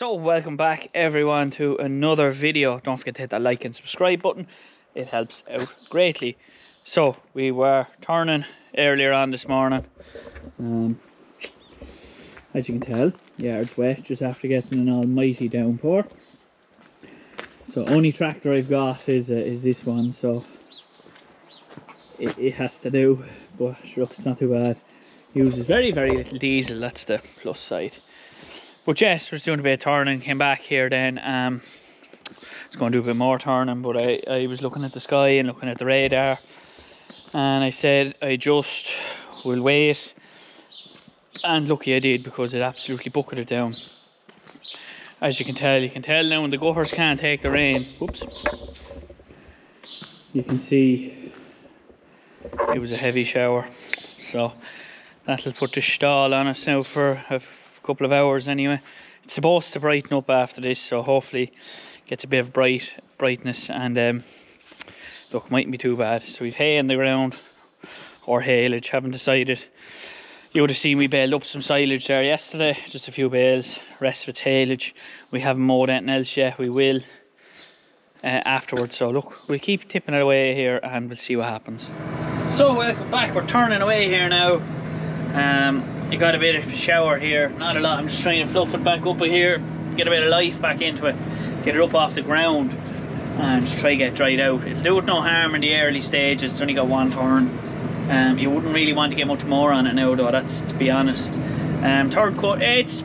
So welcome back everyone to another video. Don't forget to hit that like and subscribe button, it helps out greatly. So we were turning earlier on this morning. As you can tell, yard's wet just after getting an almighty downpour. So only tractor I've got is this one, so it has to do, but look, it's not too bad. Uses very little diesel, that's the plus side. But yes, we're doing a bit of turning, came back here then. I was going to do a bit more turning, but I was looking at the sky and looking at the radar, and I said I just will wait, and lucky I did, because it absolutely bucketed down. As you can tell now when the gutters can't take the rain. Whoops. You can see it was a heavy shower, so that'll put the stall on us now for a couple of hours anyway. It's supposed to brighten up after this, so hopefully gets a bit of brightness, and look, mightn't be too bad. So we've hay in the ground or haylage, haven't decided. You would have seen we baled up some silage there yesterday, just a few bales, rest of it's haylage. We haven't mowed anything else yet, we will afterwards. So look, we'll keep tipping it away here and we'll see what happens. So welcome back, we're turning away here now. You got a bit of a shower here, not a lot. I'm just trying to fluff it back up here, get a bit of life back into it, get it up off the ground, and just try to get dried out. It'll do it no harm in the early stages. It's only got one turn. You wouldn't really want to get much more on it now though, that's to be honest. Third coat, it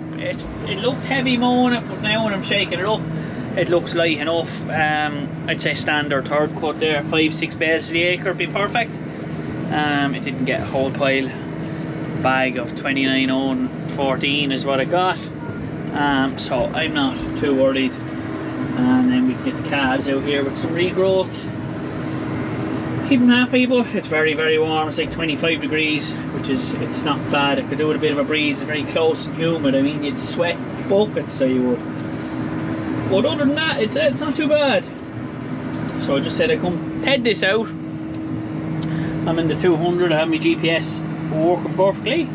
looked heavy mowing it, but now when I'm shaking it up, it looks light enough. I'd say standard third coat there, 5-6 bales to the acre would be perfect. It didn't get a whole pile. Bag of 29.14 is what I got, so I'm not too worried. And then we can get the calves out here with some regrowth, keep them happy. But it's very warm, it's like 25 degrees, which is, it's not bad. I could do with a bit of a breeze. It's very close and humid. I mean, you'd sweat buckets, so you would, but other than that, it's not too bad. So I just said I come head this out. I'm in the 200, I have my GPS working perfectly,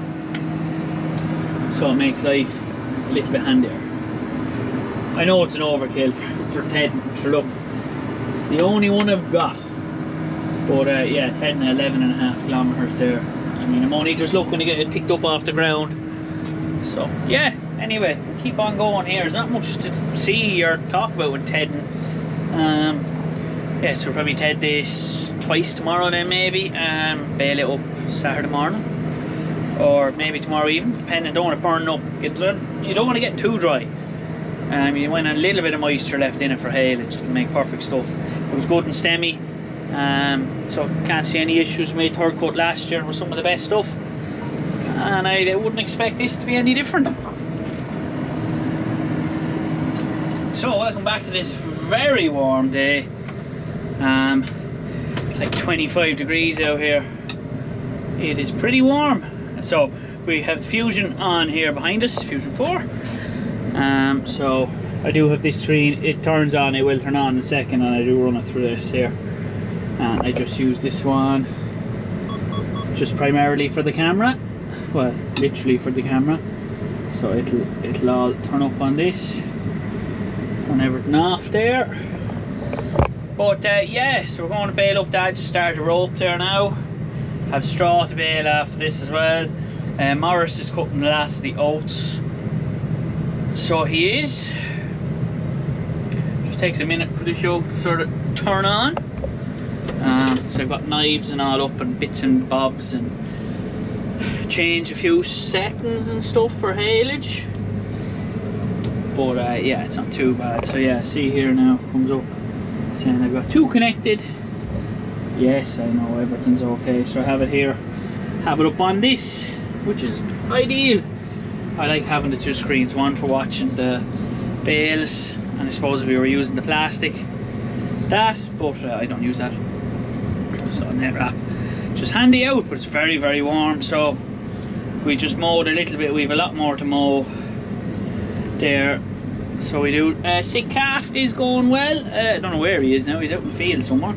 so it makes life a little bit handier. I know it's an overkill for Ted, sure, look, it's the only one I've got, but yeah, 11.5 kilometers there. I mean, I'm only just looking to get it picked up off the ground. So yeah, anyway, keep on going here. There's not much to see or talk about with Ted. Yeah, so we'll probably Ted this twice tomorrow then maybe, bail it up Saturday morning, or maybe tomorrow evening, depending. Don't want to burn up, you don't want to get too dry. You want a little bit of moisture left in it for haylage, it'll make perfect stuff. It was good and stemmy, so can't see any issues. We made third coat last year with some of the best stuff, and I wouldn't expect this to be any different. So welcome back to this very warm day. It's like 25 degrees out here. It is pretty warm. So we have Fusion on here behind us, Fusion 4. So I do have this screen, it turns on, it will turn on in a second, and I do run it through this here. And I just use this one just primarily for the camera, well, literally for the camera. So it'll all turn up on this, turn everything off there. But yeah, so we're going to bail up that, just start the rope there now. Have straw to bale after this as well. Morris is cutting the last of the oats, so he is. Just takes a minute for the show to sort of turn on. So I've got knives and all up and bits and bobs, and change a few settings and stuff for haylage. But yeah, it's not too bad. So yeah, see here now, comes up saying I've got two connected. Yes, I know everything's okay. So I have it here, have it up on this, which is ideal. I like having the two screens, one for watching the bales, and I suppose if we were using the plastic, that, but I don't use that. So net wrap, just handy out, but it's very warm. So we just mowed a little bit. We have a lot more to mow there. So we do. Sick calf is going well. I don't know where he is now. He's out in the field somewhere.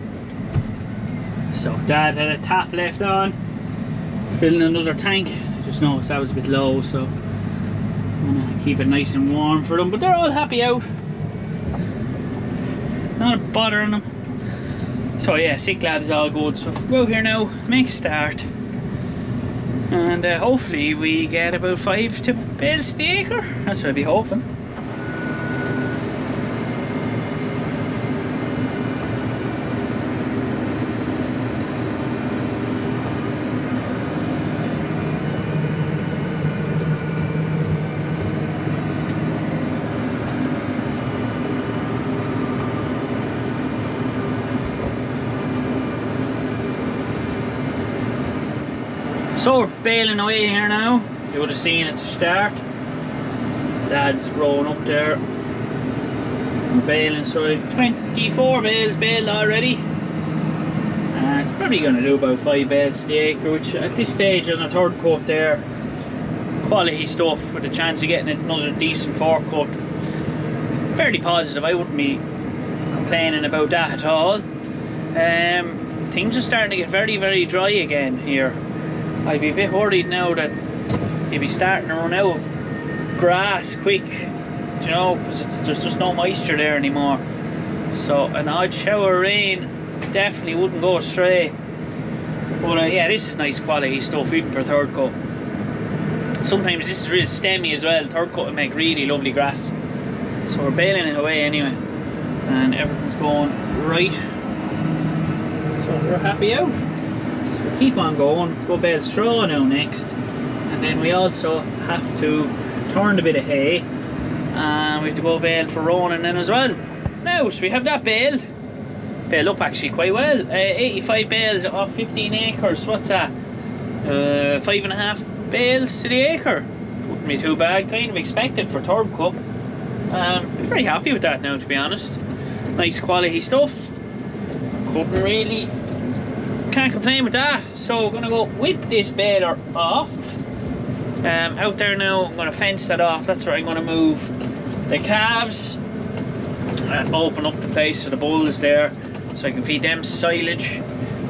So Dad had a tap left on, filling another tank. Just noticed that was a bit low, so I'm gonna keep it nice and warm for them, but they're all happy out. Not bothering them. So yeah, sick lad is all good. So go out here now, make a start, and hopefully we get about 5 to bales to the acre. That's what I'd be hoping. So we're baling away here now. You would have seen at the start. Dad's rowing up there. We're baling, so I've 24 bales baled already. It's probably going to do about 5 bales to the acre, which at this stage on the third coat there, quality stuff with a chance of getting another decent fourth coat. Fairly positive, I wouldn't be complaining about that at all. Things are starting to get very, very dry again here. I'd be a bit worried now that you'd be starting to run out of grass quick, you know, because there's just no moisture there anymore. So an odd shower of rain definitely wouldn't go astray. But yeah, this is nice quality stuff even for third coat. Sometimes this is real stemmy as well. Third coat will make really lovely grass. So we're baling it away anyway, and everything's going right. So we're happy out. So we'll keep on going. We'll go bale straw now next, and then we also have to turn a bit of hay, and we have to go bale for Ronan then as well. Now, so we have that baled up actually quite well. 85 bales off 15 acres. What's that? 5.5 bales to the acre. Wouldn't be too bad. Kind of expected for third cup. I'm very happy with that now, to be honest. Nice quality stuff. Can't complain with that. So we're gonna go whip this baler off. Out there now, I'm gonna fence that off. That's where I'm gonna move the calves. Open up the place for the bulls there, so I can feed them silage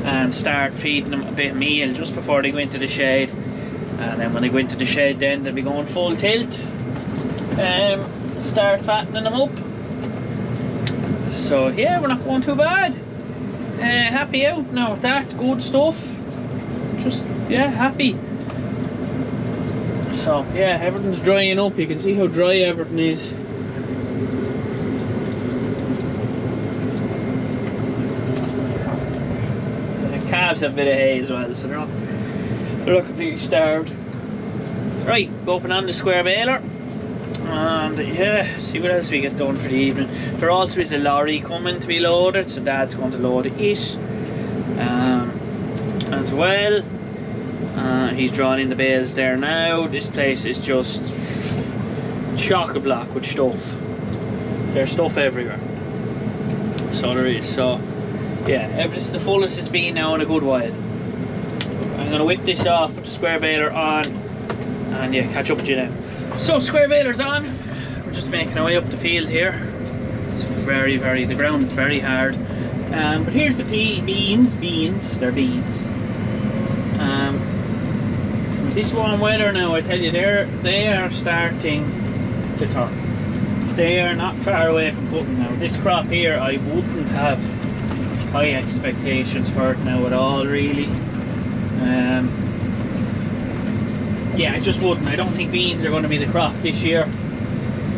and start feeding them a bit of meal just before they go into the shed. And then when they go into the shed, then they'll be going full tilt. Start fattening them up. So yeah, we're not going too bad. Happy out now with that, good stuff. Just yeah, happy. So yeah, everything's drying up. You can see how dry everything is. The calves have a bit of hay as well, so they're not completely starved. Right, go up and on the square baler, and yeah, see what else we get done for the evening. There also is a lorry coming to be loaded, so Dad's going to load it as well. He's drawn in the bales there now. This place is just chock-a-block with stuff. There's stuff everywhere, so there is. So yeah, this is the fullest it's been now in a good while. I'm going to whip this off, put the square baler on, and yeah, catch up with you now. So square baler's on. We're just making our way up the field here. It's the ground is very hard. But here's the beans, they're beans. This warm weather now, I tell you, they are starting to turn. They are not far away from cutting now. This crop here, I wouldn't have high expectations for it now at all, really. Yeah, I just wouldn't. I don't think beans are going to be the crop this year.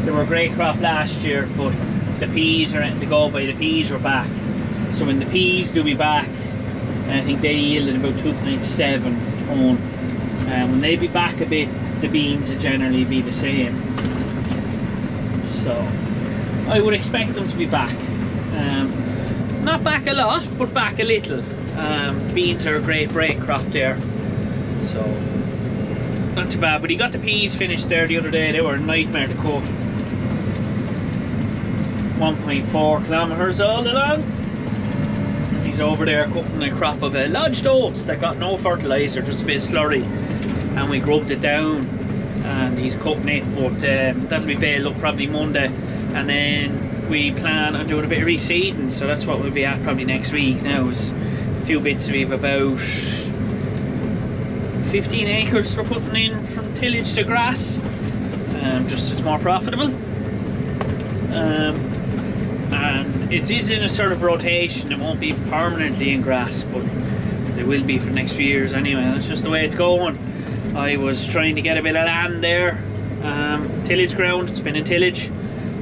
They were a great crop last year, but the peas are anything to go by. The peas are back. So when the peas do be back, I think they yielded about 2.7 tonne. When they be back a bit, the beans will generally be the same. So I would expect them to be back. Not back a lot, but back a little. Beans are a great break crop there, so not too bad. But he got the peas finished there the other day. They were a nightmare to cook. 1.4 kilometers all along. And he's over there cooking a crop of lodged oats that got no fertilizer, just a bit of slurry, and we grubbed it down, and he's cooking it. But that'll be baled up probably Monday, and then we plan on doing a bit of reseeding, so that's what we'll be at probably next week. Now is a few bits. We've about 15 acres we're putting in from tillage to grass. just it's more profitable. And it is in a sort of rotation. It won't be permanently in grass, but it will be for the next few years anyway. That's just the way it's going. I was trying to get a bit of land there, tillage ground. It's been in tillage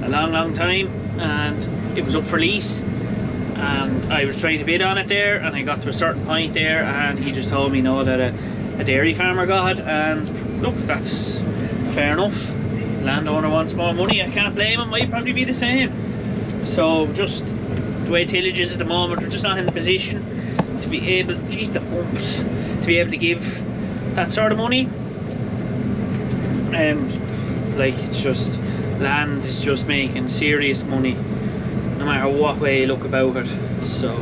a long time, and it was up for lease, and I was trying to bid on it there, and I got to a certain point there, and he just told me no, that a dairy farmer got it. And look, that's fair enough. Landowner wants more money, I can't blame him. I'd probably be the same. So just the way tillage is at the moment, we're just not in the position to be able, geez, the bumps, to be able to give that sort of money. Like, it's just, land is just making serious money no matter what way you look about it. So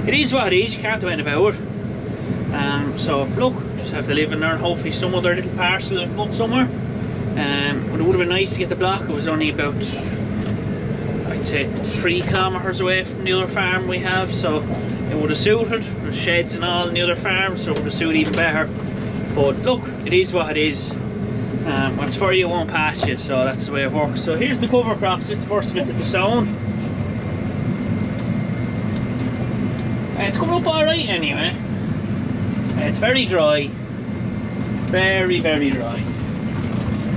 it is what it is, you can't do anything about it. So look, just have to live in there, and hopefully some other little parcel will come up somewhere. But it would have been nice to get the block. It was only about, I'd say, 3 kilometres away from the other farm we have, so it would have suited. There's sheds and all in the other farm, so it would have suited even better. But look, it is what it is. What's for you won't pass you, so that's the way it works. So here's the cover crops. This is the first bit of the sown. It's coming up alright anyway. It's very dry. Very dry.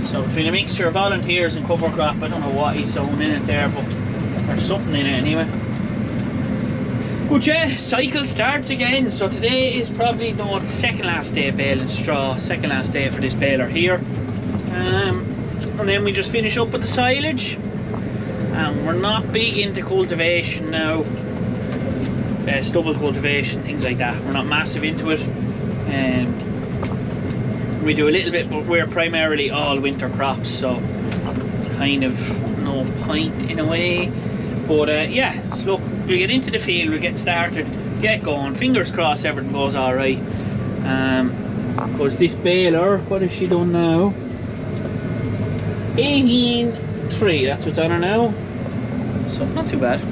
So between a mixture of volunteers and cover crop, I don't know what he's sown in it there, but there's something in it anyway. But yeah, cycle starts again. So today is probably the second last day baling straw, second last day for this baler here. And then we just finish up with the silage. And we're not big into cultivation now, stubble cultivation, things like that. We're not massive into it. We do a little bit, but we're primarily all winter crops, so kind of no point in a way. But yeah, so look, we'll get into the field, we'll get started, get going, fingers crossed everything goes alright. Because this baler, what has she done now? 18.3, that's what's on her now. So not too bad,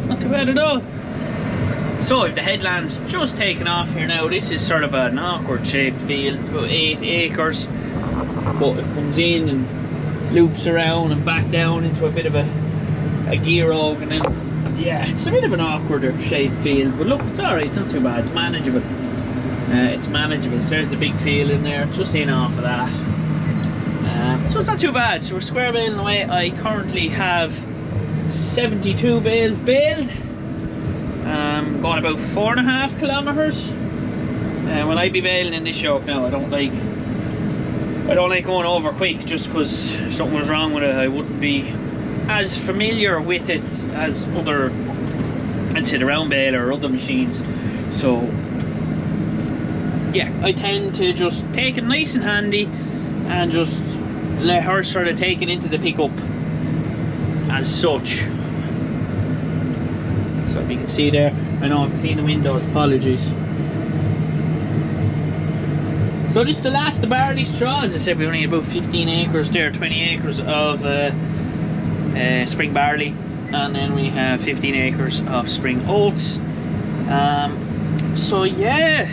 not too bad at all. So if the headland's just taken off here now, this is sort of an awkward shaped field. It's about 8 acres, but it comes in and loops around and back down into a bit of a gear og, and then yeah, it's a bit of an awkward shaped field, but look, it's alright, it's not too bad, it's manageable. It's manageable. So there's the big field in there, just in off of that. So it's not too bad. So we're square baling away. I currently have 72 bales baled. Going about 4.5 kilometres. When I be baling in this yoke now, I don't like going over quick, just because if something was wrong with it, I wouldn't be as familiar with it as other, I'd say, the round baler or other machines. So yeah, I tend to just take it nice and handy and just let her sort of take it into the pickup as such. So if you can see there, I know I've cleaned the windows, apologies. So this is the last of the barley straw. As I said, we only had about 15 acres there, 20 acres of spring barley, and then we have 15 acres of spring oats. So yeah,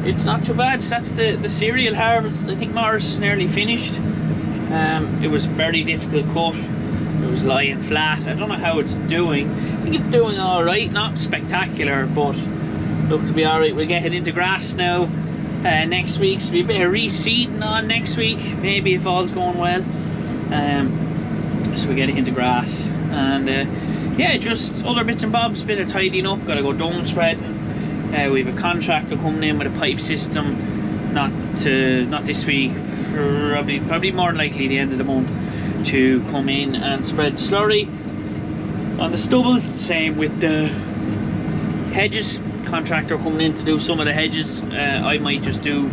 it's not too bad. So that's the cereal harvest. I think Morris is nearly finished. It was very difficult cut. It was lying flat. I don't know how it's doing. I think it's doing all right, not spectacular, but look, it'll be all right. We'll get it into grass now next week. So there'll be a bit of reseeding on next week, maybe, if all's going well. So we get it into grass, and yeah, just other bits and bobs, bit of tidying up. Got to go dung spreading. We have a contractor coming in with a pipe system, not this week, probably more than likely the end of the month, to come in and spread slurry on the stubbles. The same with the hedges. Contractor coming in to do some of the hedges. I might just do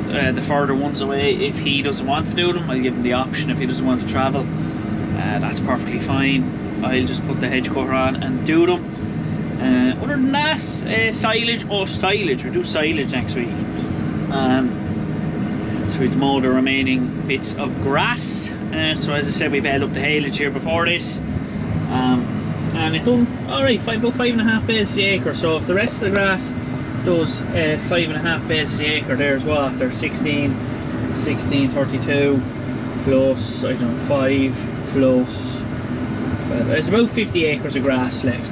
the further ones away if he doesn't want to do them. I'll give him the option if he doesn't want to travel. That's perfectly fine. I'll just put the hedge cover on and do them. Other than that, silage. We do silage next week. So we'd mow the remaining bits of grass. So as I said, we baled up the haylage here before this. And it done alright, about 5.5 bales the acre. So if the rest of the grass does 5.5 bales the acre, there's what? There's 16, 32, plus, I don't know, 5 plus, well, there's about 50 acres of grass left.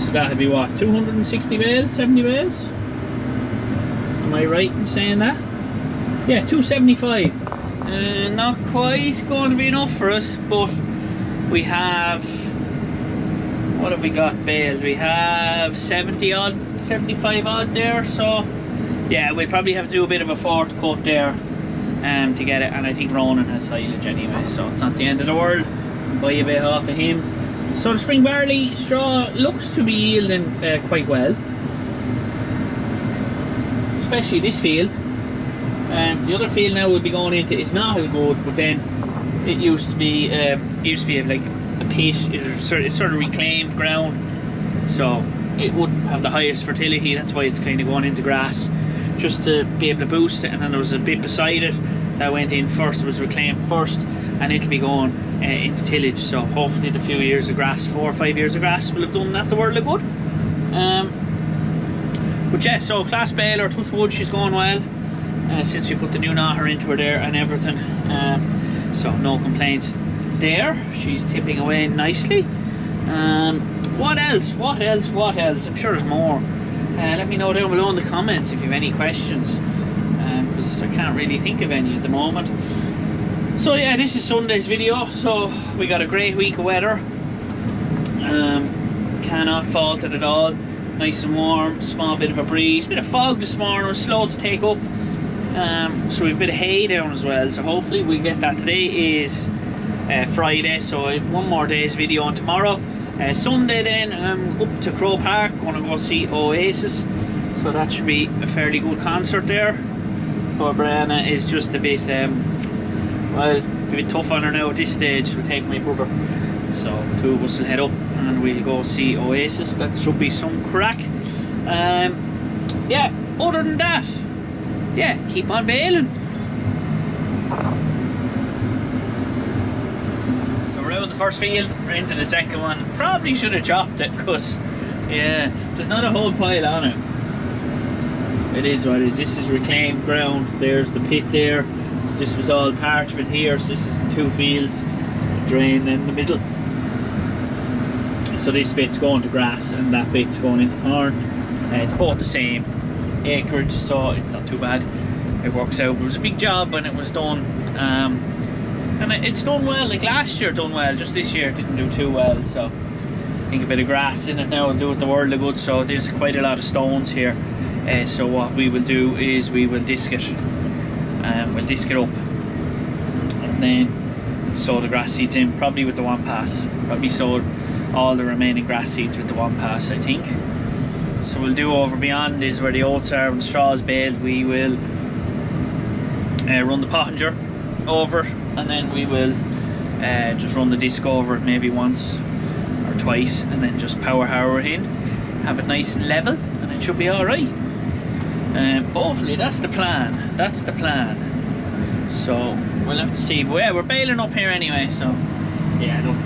So that'd be what, 260 bales, 70 bales? Am I right in saying that? Yeah, 275. Not quite going to be enough for us, but we have, what have we got baled? We have 70 odd, 75 odd there, so yeah, we'll probably have to do a bit of a fourth cut there to get it, and I think Ronan has silage anyway, so it's not the end of the world. Buy a bit off of him. So the spring barley straw looks to be yielding quite well, especially this field. The other field now we'll be going into is not as good, but then it used to be like a pit. It's sort of reclaimed ground, so it wouldn't have the highest fertility. That's why it's kind of going into grass, just to be able to boost it. And then there was a bit beside it that went in first, was reclaimed first, and it'll be going into tillage. So hopefully in a few years of grass, 4 or 5 years of grass, will have done that the world of good. But yeah, so class baler, touch wood, she's going well since we put the new knocker into her there and everything. So no complaints there. She's tipping away nicely. What else? I'm sure there's more. Let me know down below in the comments if you have any questions, because I can't really think of any at the moment. So yeah, this is Sunday's video. So we got a great week of weather. Cannot fault it at all. Nice and warm, small bit of a breeze, bit of fog this morning, was slow to take up. So we've a bit of hay down as well, so hopefully we'll get that. Today is Friday, so I have one more day's video on tomorrow. Sunday then I'm up to Crow Park, gonna go see Oasis, so that should be a fairly good concert there. Poor Brianna is just a bit well, a bit tough on her now at this stage. We'll take my brother, so 2 of us will head up and we'll go see Oasis. That should be some crack. Yeah, other than that, yeah, keep on baling. So we're out of the first field, we're into the second one. Probably should have chopped it, because yeah, there's not a whole pile on it. It is what it is. This is reclaimed ground. There's the pit there. So this was all part of it here. So this is 2 fields, a drain in the middle. So this bit's going to grass and that bit's going into corn. It's both the same acreage, so it's not too bad. It works out. It was a big job when it was done, and it's done well. Like last year done well, just this year it didn't do too well. So I think a bit of grass in it now will do it the world of good. So there's quite a lot of stones here. So what we will do is we will disc it. We'll disc it up and then sow the grass seeds in, probably with the one pass. Probably sow all the remaining grass seeds with the one pass, I think. So we'll do over beyond is where the oats are. When the straw is baled, we will run the pottinger over, and then we will just run the disc over it maybe once or twice, and then just power harrow it in, have it nice and level, and it should be all right. Hopefully that's the plan. That's the plan. So we'll have to see. But yeah, we're baling up here anyway. So yeah, look,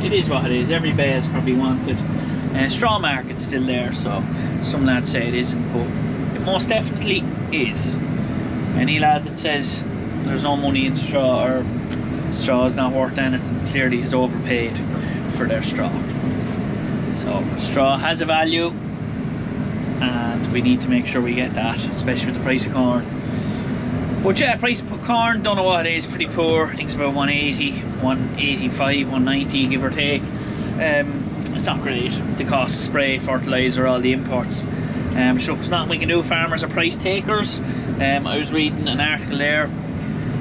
it is what it is. Every bale is probably wanted. Straw market's still there, so some lads say it isn't, but it most definitely is. Any lad that says there's no money in straw, or straw is not worth anything, clearly is overpaid for their straw. So straw has a value, and we need to make sure we get that, especially with the price of corn. But yeah, price of corn, don't know what it is, pretty poor. I think it's about 180, 185, 190 give or take. It's not great. The cost of spray, fertiliser, all the imports. So there's nothing we can do. Farmers are price takers. I was reading an article there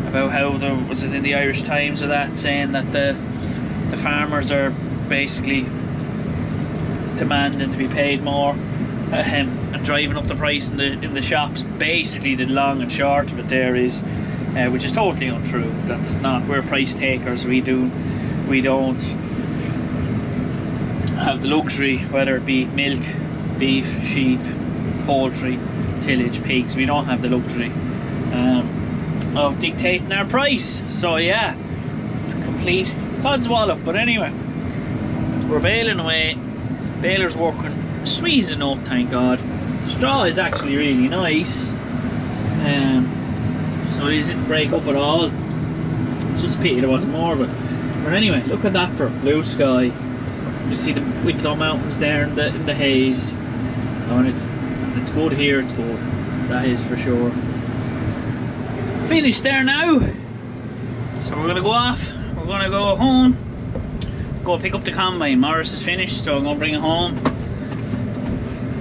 about how there was it in the Irish Times or that, saying that the farmers are basically demanding to be paid more and driving up the price in the shops. Basically, the long and short of it there is, which is totally untrue. That's not. We're price takers. We don't have the luxury, whether it be milk, beef, sheep, poultry, tillage, pigs. We don't have the luxury of dictating our price. So yeah, it's complete cod's wallop. But anyway, we're baling away. Baler's working, squeezing up, thank God. Straw is actually really nice. So it didn't break up at all. It's just a pity there wasn't more of it. But anyway, look at that for blue sky. You see the Wicklow Mountains there in the haze. Oh, and it's good here, it's good. That is for sure. Finished there now. So we're gonna go off. We're gonna go home. Go pick up the combine. Morris is finished, so I'm gonna bring it home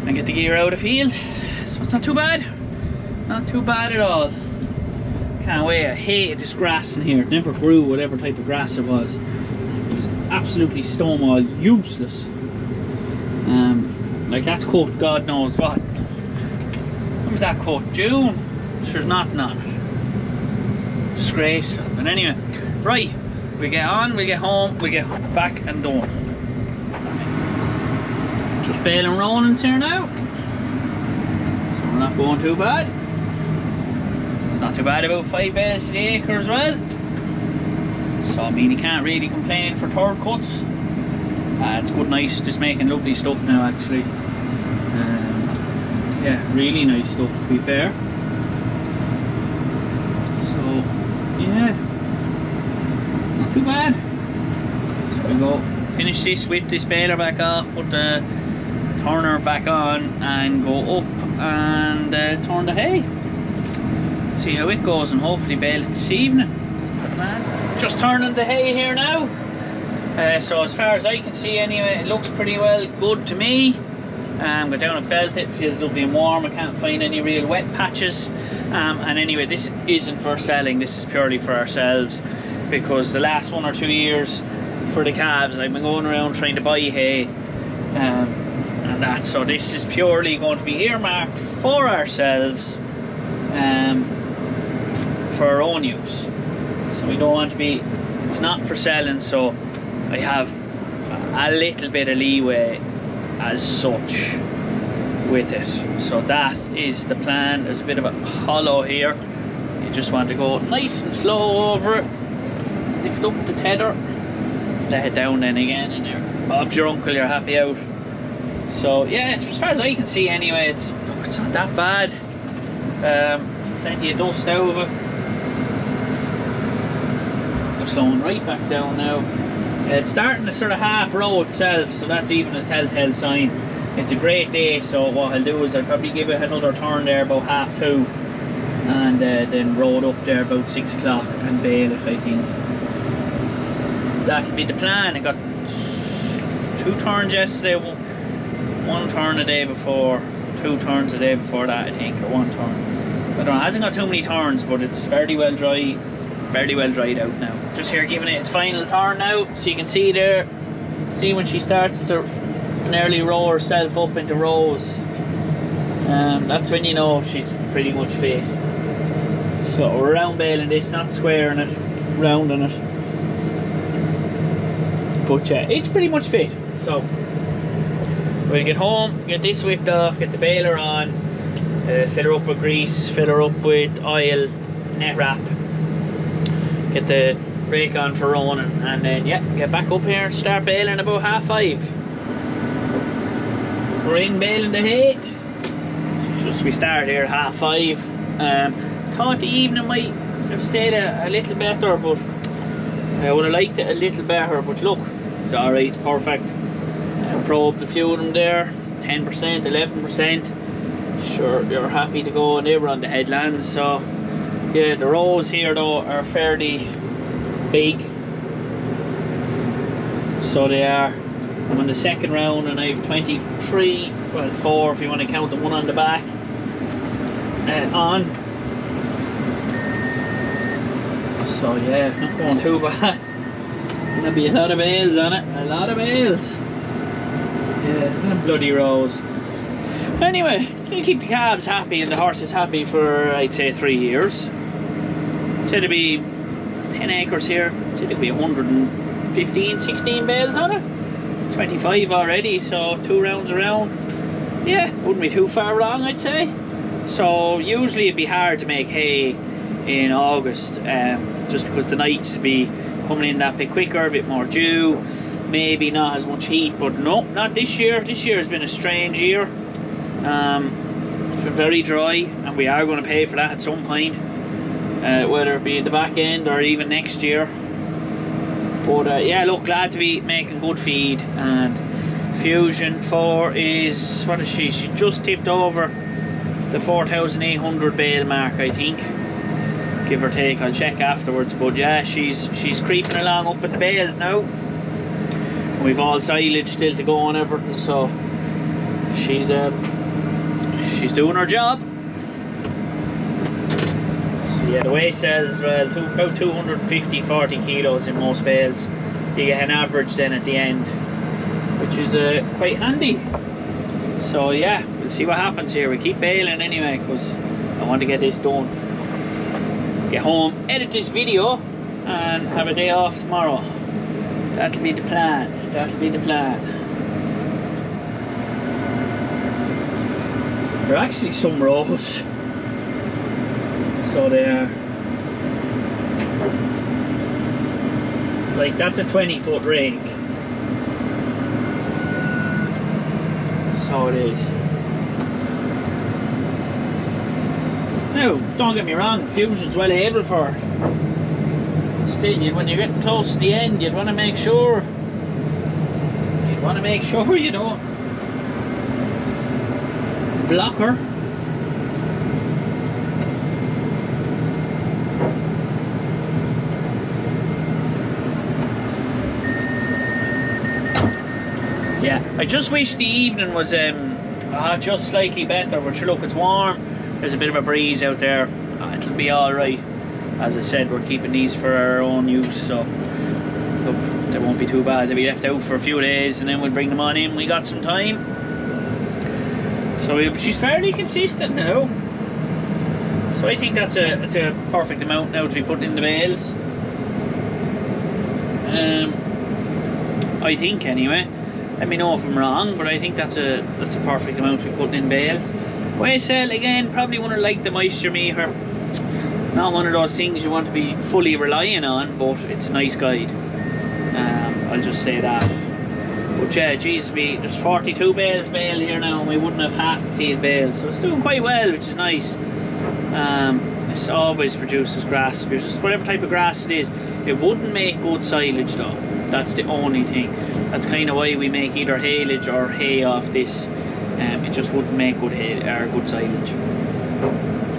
and get the gear out of the field. So it's not too bad. Not too bad at all. Can't wait. I hated this grass in here. It never grew, whatever type of grass it was. It was absolutely stonewall useless. Like that's cut God knows what. When was that cut? June? There's nothing on it. It's disgraceful. But anyway, right. We get on, we get home, we get back and done. Just baling rollings here now. So we're not going too bad. It's not too bad, about 5 bales to the acre as well. So I mean you can't really complain for third cuts. It's good, nice, just making lovely stuff now actually. Yeah, really nice stuff to be fair. So yeah, not too bad. So we go finish this, whip this baler back off, put the turner back on and go up and turn the hay. See how it goes and hopefully bale it this evening. That's the plan. Just turning the hay here now. So as far as I can see anyway, it looks pretty well good to me. Got down and felt it, feels lovely and warm. I can't find any real wet patches. And anyway, this isn't for selling, this is purely for ourselves, because the last 1 or 2 years for the calves I've been going around trying to buy hay and that, so this is purely going to be earmarked for ourselves, for our own use. So we don't want to be, it's not for selling, so I have a little bit of leeway as such with it. So that is the plan. There's a bit of a hollow here, you just want to go nice and slow over it, lift up the tether, let it down then again, and there, Bob's your uncle, you're happy out. So yeah, as far as I can see anyway, it's not that bad. Plenty of dust out of it. They're slowing right back down now. It's starting to sort of half row itself, so that's even a telltale sign. It's a great day, so what I'll do is I'll probably give it another turn there about 2:30 and then roll it up there about 6 o'clock and bale it, I think. That'll be the plan. I got 2 turns yesterday, 1 turn a day before, 2 turns a day before that I think, or 1 turn. I don't know, it hasn't got too many turns, but it's fairly well dry. It's fairly well dried out now. Just here giving it its final turn now, so you can see there, see when she starts to nearly roll herself up into rows. That's when you know she's pretty much fit. So we're round baling this, not squaring it, rounding it. But yeah, it's pretty much fit. So we'll get home, get this whipped off, get the baler on, fill her up with grease, fill her up with oil, net wrap, get the rake on for running, and then yeah, get back up here and start baling about 5:30. We're in baling the hay. Just we start here at 5:30. Thought the evening might have stayed a little better, but I would have liked it a little better, but look, it's alright, it's perfect. Probed a few of them there, 10%, 11%. Sure, you're happy to go, and they were on the headlands. So yeah, the rows here though are fairly big, so they are. I'm on the second round and I have 23, well 4 if you want to count the one on the back, on. So yeah, not going too bad. There'll be a lot of bales on it, a lot of bales. Yeah, bloody rows. Anyway, we'll keep the calves happy and the horses happy for, I'd say, 3 years. Said it'd be 10 acres here. Said it'd be 115, 16 bales on it. 25 already, so 2 rounds around. Yeah, wouldn't be too far wrong, I'd say. So usually it'd be hard to make hay in August, just because the nights would be coming in that bit quicker, a bit more dew, maybe not as much heat. But no, not this year. This year has been a strange year. It's been very dry, and we are going to pay for that at some point. whether it be at the back end or even next year. But yeah, look, glad to be making good feed. And Fusion 4 is, what is she? She just tipped over the 4,800 bale mark, I think, give or take. I'll check afterwards. But yeah, she's creeping along up in the bales now. We've all silage still to go and everything, so she's doing her job. So yeah, the weigh says about 240 kilos in most bales. You get an average then at the end, which is quite handy. So yeah, we'll see what happens here. We keep baling anyway, because I want to get this done. Get home, edit this video, and have a day off tomorrow. That'll be the plan. That'll be the plan. There are actually some rows. So they are. Like, that's a 20-foot rake. So it is. Now, don't get me wrong, Fusion's well able for it. Still, when you're getting close to the end, you'd want to make sure. You'd want to make sure you don't block her. Yeah, I just wish the evening was just slightly better, but sure, look, it's warm, there's a bit of a breeze out there, it'll be alright. As I said, we're keeping these for our own use, so look, they won't be too bad. They'll be left out for a few days and then we'll bring them on in. We got some time. So she's fairly consistent now. So I think that's a perfect amount now to be put in the bales. I think anyway. Let me know if I'm wrong, but I think that's a perfect amount to be putting in bales. Weigh cell again, probably wouldn't like the moisture meter. Not one of those things you want to be fully relying on, but it's a nice guide. I'll just say that. But yeah, geez, there's 42 bales baled here now, and we wouldn't have half the field baled, so it's doing quite well, which is nice. This always produces grass, because just whatever type of grass it is, it wouldn't make good silage though. That's the only thing. That's kind of why we make either haylage or hay off this. It just wouldn't make good hay or good silage.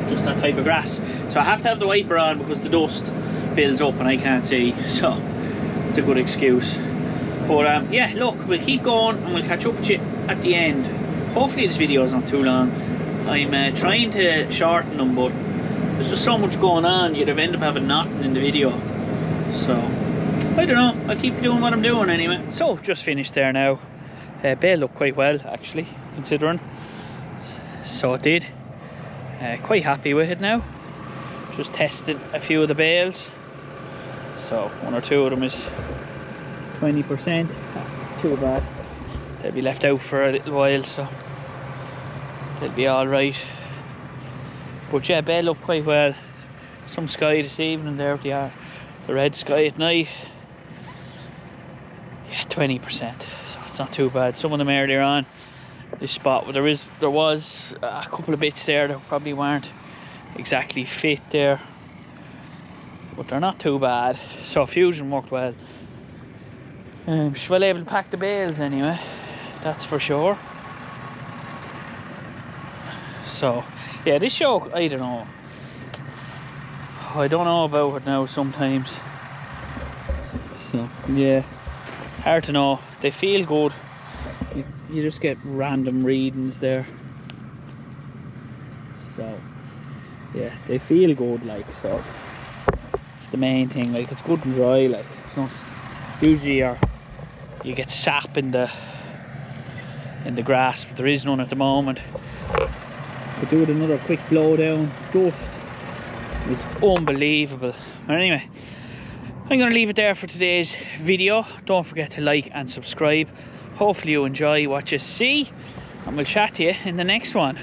Just that type of grass. So I have to have the wiper on because the dust builds up and I can't see, so it's a good excuse. But yeah, look, we'll keep going and we'll catch up with you at the end. Hopefully this video is not too long. I'm trying to shorten them, but there's just so much going on, you'd have ended up having nothing in the video. So I don't know, I'll keep doing what I'm doing anyway. So just finished there now. Baled up quite well actually, considering. So it did. Quite happy with it now. Just tested a few of the bales, so one or two of them is 20%. That's not too bad. They'll be left out for a little while, so they'll be all right. But yeah, baled up quite well. Some sky this evening there, the red sky at night. Yeah, 20%, so it's not too bad. Some of them earlier on this spot, there was a couple of bits there that probably weren't exactly fit there, but they're not too bad. So Fusion worked well. She's well able to pack the bales anyway, that's for sure. So yeah, this show, I don't know about it now sometimes. So yeah, hard to know. They feel good. You just get random readings there. So yeah, they feel good, like, so it's the main thing. Like, it's good and dry, like, it's not, usually you get sap in the grass, but there is none at the moment. Could do with another quick blow down. Dust is unbelievable. But anyway, I'm going to leave it there for today's video. Don't forget to like and subscribe. Hopefully you enjoy what you see, and we'll chat to you in the next one.